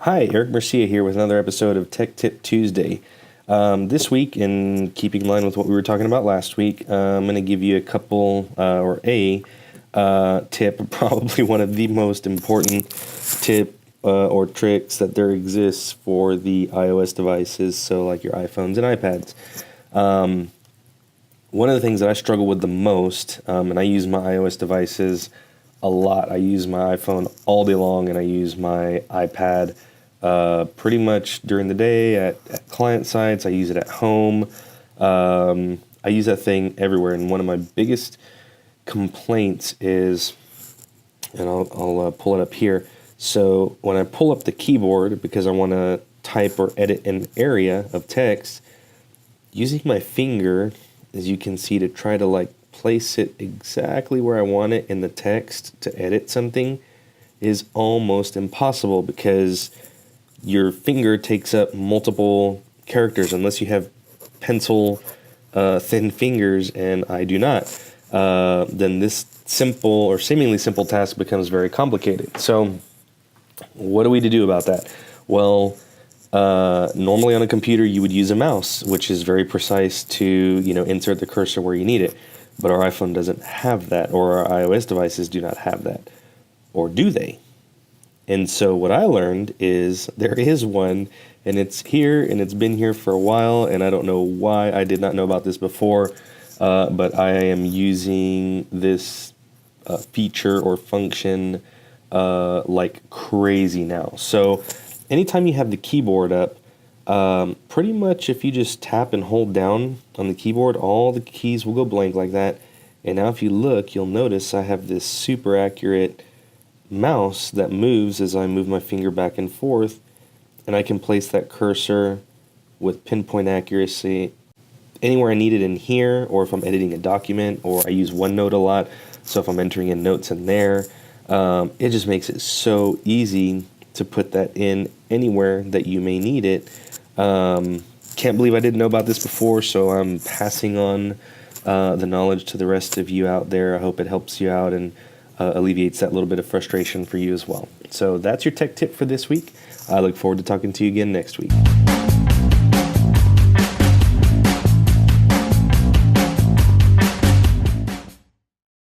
Hi, Eric Mercia here with another episode of Tech Tip Tuesday. This week, in keeping in line with what we were talking about last week, I'm going to give you a couple, or a tip, probably one of the most important tip or tricks that there exists for the iOS devices, so like your iPhones and iPads. One of the things that I struggle with the most, and I use my iOS devices a lot. I use my iPhone all day long, and I use my iPad pretty much during the day at client sites. I use it at home. I use that thing everywhere. And one of my biggest complaints is, and I'll pull it up here. So when I pull up the keyboard because I want to type or edit an area of text, using my finger, as you can see, to try to like place it exactly where I want it in the text to edit something is almost impossible because your finger takes up multiple characters unless you have pencil thin fingers, and I do not. Then this simple or seemingly simple task becomes very complicated. So what are we to do about that? Well, normally on a computer you would use a mouse, which is very precise to insert the cursor where you need it. But our iPhone doesn't have that, or our iOS devices do not have that. Or do they? And so what I learned is there is one, and it's here, and it's been here for a while, and I don't know why I did not know about this before, but I am using this feature or function like crazy now. So anytime you have the keyboard up, pretty much if you just tap and hold down on the keyboard, all the keys will go blank like that. And now if you look, you'll notice I have this super accurate mouse that moves as I move my finger back and forth, and I can place that cursor with pinpoint accuracy anywhere I need it in here, or if I'm editing a document, or I use OneNote a lot, so if I'm entering in notes in there, it just makes it so easy to put that in anywhere that you may need it. Can't believe I didn't know about this before, so I'm passing on the knowledge to the rest of you out there. I hope it helps you out and alleviates that little bit of frustration for you as well. So that's your tech tip for this week. I look forward to talking to you again next week.